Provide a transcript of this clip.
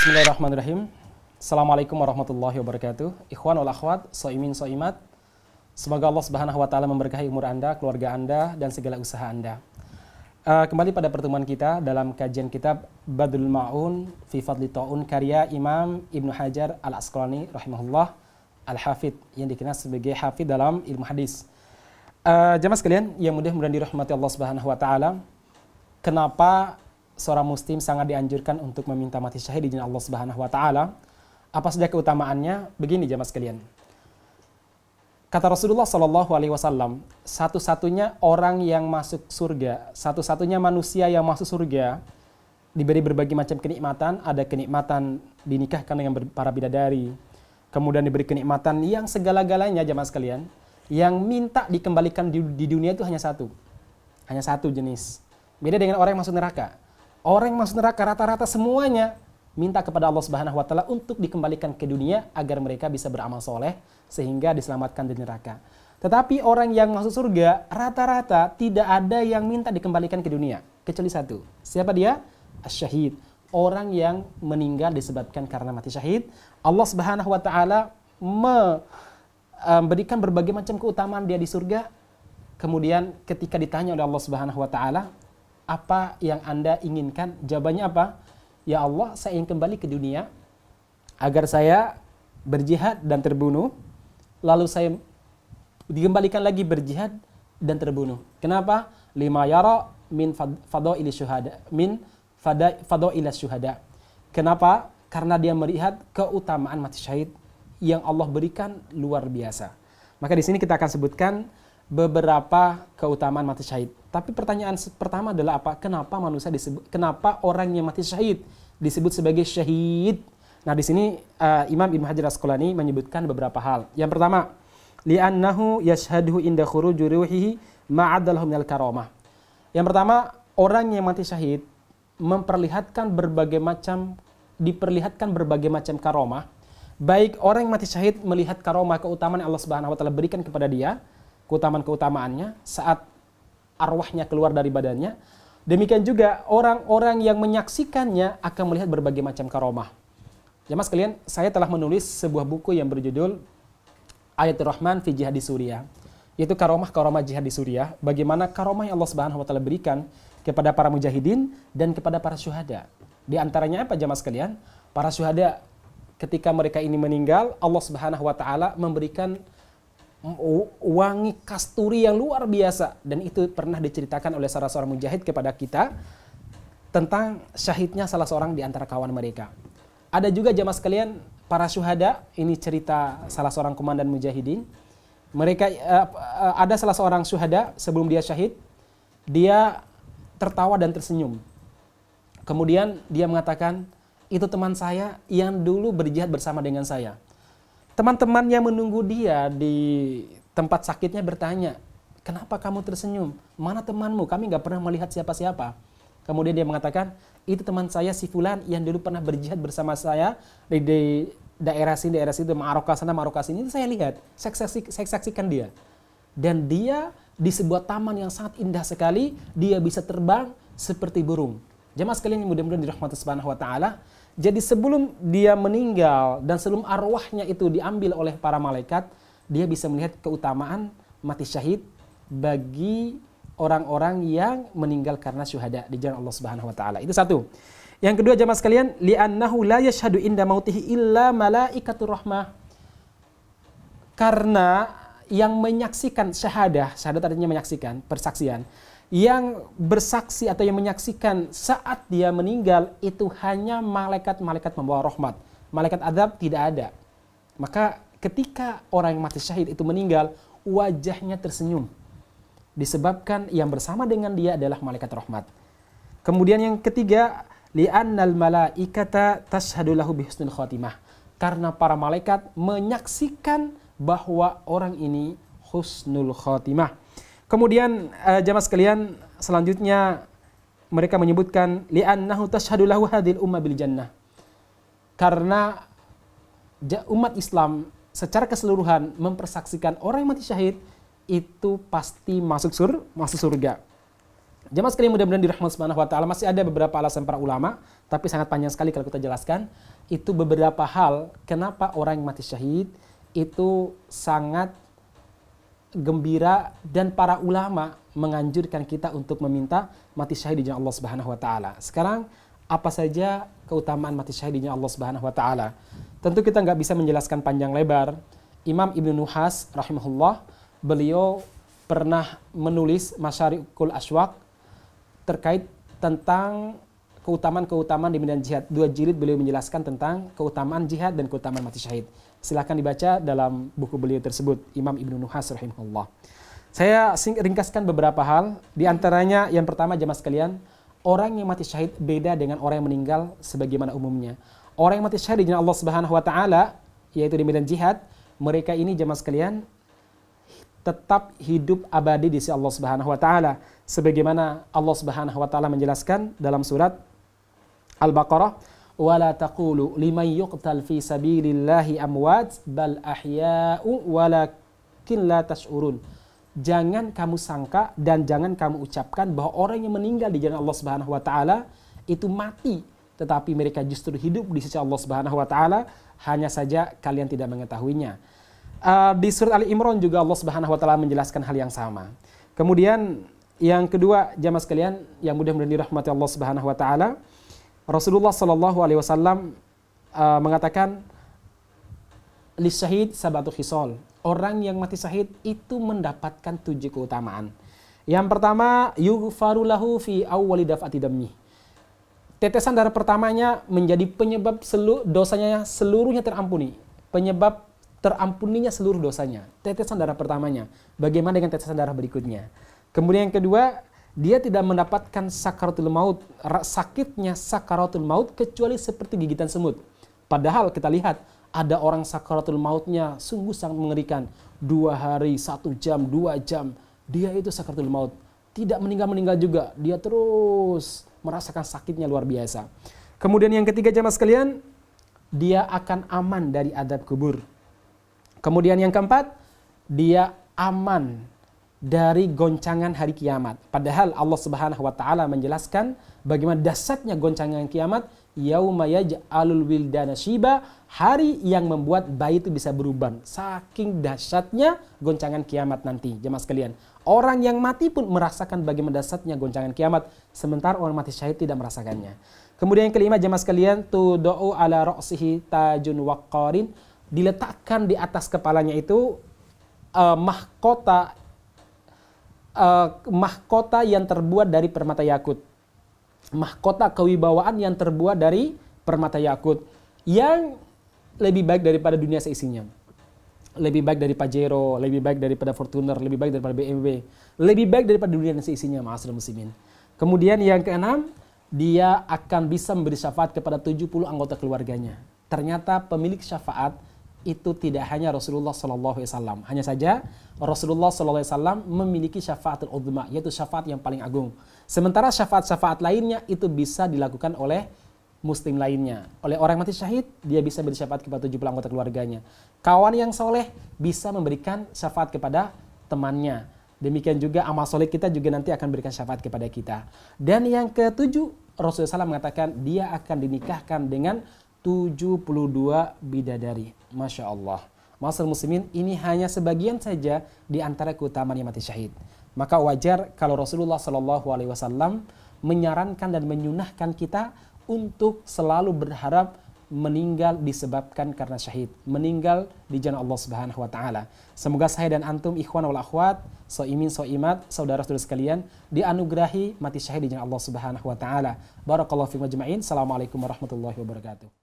Bismillahirrahmanirrahim. Assalamualaikum warahmatullahi wabarakatuh. Ikhwan wal akhwat, soimin soimat. Semoga Allah Subhanahu wa taala memberkahi umur Anda, keluarga Anda dan segala usaha Anda. Kembali pada pertemuan kita dalam kajian kitab Badrul Ma'un fi Fadli Ta'un karya Imam Ibnu Hajar Al-Asqalani rahimahullah Al-Hafidh yang dikenal sebagai hafidh dalam ilmu hadis. Jamaah sekalian yang mudah-mudahan dirahmati Allah Subhanahu wa taala. Kenapa seorang muslim sangat dianjurkan untuk meminta mati syahid di jalan Allah Subhanahu wa taala? Apa saja keutamaannya? Begini jamaah sekalian. Kata Rasulullah sallallahu alaihi wasallam, satu-satunya orang yang masuk surga, satu-satunya manusia yang masuk surga diberi berbagai macam kenikmatan, ada kenikmatan dinikahkan dengan para bidadari. Kemudian diberi kenikmatan yang segala-galanya jamaah sekalian, yang minta dikembalikan di dunia itu hanya satu. Hanya satu jenis. Beda dengan orang yang masuk neraka. Orang yang masuk neraka rata-rata semuanya minta kepada Allah Subhanahu wa taala untuk dikembalikan ke dunia agar mereka bisa beramal soleh sehingga diselamatkan dari neraka. Tetapi orang yang masuk surga rata-rata tidak ada yang minta dikembalikan ke dunia kecuali satu. Siapa dia? Asy-syahid. Orang yang meninggal disebabkan karena mati syahid. Allah Subhanahu wa taala memberikan berbagai macam keutamaan dia di surga. Kemudian ketika ditanya oleh Allah Subhanahu wa taala, apa yang Anda inginkan? Jawabannya apa? Ya Allah, saya ingin kembali ke dunia agar saya berjihad dan terbunuh. Lalu saya dikembalikan lagi berjihad dan terbunuh. Kenapa? Lima yara min fadaili syuhada. Min fadaili syuhada. Kenapa? Karena dia melihat keutamaan mati syahid yang Allah berikan luar biasa. Maka di sini kita akan sebutkan beberapa keutamaan mati syahid. Tapi pertanyaan pertama adalah apa? Kenapa orang yang mati syahid disebut sebagai syahid? Nah, di sini Imam Ibnu Hajar Al-Asqalani menyebutkan beberapa hal. Yang pertama, li'annahu yashhaduhu inda khuruji ruhihi ma'adalahu minal karamah. Yang pertama, orang yang mati syahid diperlihatkan berbagai macam karamah. Baik orang yang mati syahid melihat karamah keutamaan yang Allah Subhanahu wa taala berikan kepada dia, keutamaan-keutamaannya saat arwahnya keluar dari badannya. Demikian juga orang-orang yang menyaksikannya akan melihat berbagai macam karomah. Jamaah sekalian, saya telah menulis sebuah buku yang berjudul Ayatul Rahman fi Jihad di Suriah, yaitu karomah-karomah jihad di Suriah, bagaimana karomah yang Allah Subhanahu wa taala berikan kepada para mujahidin dan kepada para syuhada. Di antaranya apa jamaah sekalian? Para syuhada ketika mereka ini meninggal, Allah Subhanahu wa taala memberikan wangi kasturi yang luar biasa, dan itu pernah diceritakan oleh salah seorang mujahid kepada kita tentang syahidnya salah seorang di antara kawan mereka. Ada juga jamaah sekalian para syuhada, ini cerita salah seorang komandan mujahidin. Mereka ada salah seorang syuhada sebelum dia syahid, dia tertawa dan tersenyum. Kemudian dia mengatakan, itu teman saya yang dulu berjihad bersama dengan saya. Teman-teman yang menunggu dia di tempat sakitnya bertanya, kenapa kamu tersenyum? Mana temanmu? Kami nggak pernah melihat siapa-siapa. Kemudian dia mengatakan, itu teman saya si Fulan yang dulu pernah berjihad bersama saya di daerah sini, Marokah sana, Marokah sini. Itu saya lihat, saya saksikan dia. Dan dia di sebuah taman yang sangat indah sekali, dia bisa terbang seperti burung. Jamaah sekalian yang mudah-mudahan dirahmati Subhanahu wa taala. Jadi sebelum dia meninggal dan sebelum arwahnya itu diambil oleh para malaikat, dia bisa melihat keutamaan mati syahid bagi orang-orang yang meninggal karena syuhada di jalan Allah Subhanahu wa taala. Itu satu. Yang kedua jamaah sekalian, li'annahu la yashhadu inda mautihi illa malaikatur rahmah. Karena yang menyaksikan syahadat artinya menyaksikan, persaksian. Yang bersaksi atau yang menyaksikan saat dia meninggal itu hanya malaikat-malaikat membawa rahmat. Malaikat azab tidak ada. Maka ketika orang yang mati syahid itu meninggal, wajahnya tersenyum. Disebabkan yang bersama dengan dia adalah malaikat rahmat. Kemudian yang ketiga, li'annal malaikata tashhadu lahu bihusnul khatimah. Karena para malaikat menyaksikan bahwa orang ini husnul khatimah. Kemudian jamaah sekalian, selanjutnya mereka menyebutkan li'annahu tashhadu lahu hadhil ummah bil jannah. Karena umat Islam secara keseluruhan mempersaksikan orang yang mati syahid itu pasti masuk surga. Jemaah sekalian mudah-mudahan dirahmati Subhanahu wa taala, masih ada beberapa alasan para ulama, tapi sangat panjang sekali kalau kita jelaskan. Itu beberapa hal kenapa orang yang mati syahid itu sangat gembira dan para ulama menganjurkan kita untuk meminta mati syahid di jalan Allah Subhanahu wa taala. Sekarang apa saja keutamaan mati syahid di jalan Allah Subhanahu wa taala? Tentu kita nggak bisa menjelaskan panjang lebar. Imam Ibnu Nuhas rahimahullah, beliau pernah menulis Masyariqul Aswaq terkait tentang keutamaan-keutamaan di medan jihad. 2 jilid beliau menjelaskan tentang keutamaan jihad dan keutamaan mati syahid. Silahkan dibaca dalam buku beliau tersebut, Imam Ibnu Nuhas rahimahullah. Saya ringkaskan beberapa hal. Di antaranya yang pertama jemaah sekalian, orang yang mati syahid beda dengan orang yang meninggal sebagaimana umumnya. Orang yang mati syahid di jalan Allah Subhanahu wa taala, yaitu di medan jihad, mereka ini jemaah sekalian tetap hidup abadi di sisi Allah Subhanahu wa taala, sebagaimana Allah Subhanahu wa taala menjelaskan dalam surat Al-Baqarah, wala taqulu liman yuqtal fi sabilillahi amwat bal ahya'u walakin la tash'urun. Jangan kamu sangka dan jangan kamu ucapkan bahwa orang yang meninggal di jalan Allah Subhanahu wa taala itu mati, tetapi mereka justru hidup di sisi Allah Subhanahu wa taala, hanya saja kalian tidak mengetahuinya. Di surat Ali Imran juga Allah Subhanahu wa taala menjelaskan hal yang sama. Kemudian yang kedua jamaah sekalian yang mudah-mudahan dirahmati Allah Subhanahu wa taala, Rasulullah sallallahu alaihi wasallam mengatakan lisyahid sabatu khisal. Orang yang mati syahid itu mendapatkan 7 keutamaan. Yang pertama, yughfaru lahu fi awwali daf'ati dammi. Tetesan darah pertamanya menjadi penyebab dosanya seluruhnya terampuni. Penyebab terampuninya seluruh dosanya. Tetesan darah pertamanya. Bagaimana dengan tetesan darah berikutnya? Kemudian yang kedua, dia tidak mendapatkan sakaratul maut, sakitnya sakaratul maut kecuali seperti gigitan semut. Padahal kita lihat ada orang sakaratul mautnya sungguh sangat mengerikan. 2 hari, 1 jam, 2 jam, dia itu sakaratul maut. Tidak meninggal-meninggal juga, dia terus merasakan sakitnya luar biasa. Kemudian yang ketiga jemaah sekalian, dia akan aman dari adab kubur. Kemudian yang keempat, dia aman dari goncangan hari kiamat. Padahal Allah Subhanahu wa taala menjelaskan bagaimana dahsyatnya goncangan kiamat, yauma yaj'alul wildana syiba, hari yang membuat bayi itu bisa beruban. Saking dahsyatnya goncangan kiamat nanti, jemaah sekalian. Orang yang mati pun merasakan bagaimana dahsyatnya goncangan kiamat, sementara orang mati syahid tidak merasakannya. Kemudian yang kelima jemaah sekalian, tudau ala ra'sihi tajun waqqarin, diletakkan di atas kepalanya itu mahkota yang terbuat dari permata yakut. Mahkota kewibawaan yang terbuat dari permata yakut yang lebih baik daripada dunia seisinya. Lebih baik dari Pajero, lebih baik daripada Fortuner, lebih baik daripada BMW, lebih baik daripada dunia seisinya, ma'asyiral muslimin. Kemudian yang keenam, dia akan bisa memberi syafaat kepada 70 anggota keluarganya. Ternyata pemilik syafaat itu tidak hanya Rasulullah SAW. Hanya saja Rasulullah SAW memiliki syafaatul uzma, yaitu syafaat yang paling agung. Sementara syafaat-syafaat lainnya itu bisa dilakukan oleh muslim lainnya. Oleh orang mati syahid, dia bisa beri syafaat kepada 70 anggota keluarganya. Kawan yang soleh bisa memberikan syafaat kepada temannya. Demikian juga amal soleh kita juga nanti akan berikan syafaat kepada kita. Dan yang ketujuh, Rasulullah SAW mengatakan dia akan dinikahkan dengan 72 bidadari. Masya Allah. Ma'asyiral muslimin, ini hanya sebagian saja di antara keutamaan yang mati syahid. Maka wajar kalau Rasulullah SAW menyarankan dan menyunahkan kita untuk selalu berharap meninggal disebabkan karena syahid, meninggal di jalan Allah Subhanahu wa taala. Semoga saya dan antum ikhwan wal akhwat, soimin soimat, saudara-saudara sekalian dianugerahi mati syahid di jalan Allah Subhanahu wa taala. Barakallahu fikum ajmain. Assalamualaikum warahmatullahi wabarakatuh.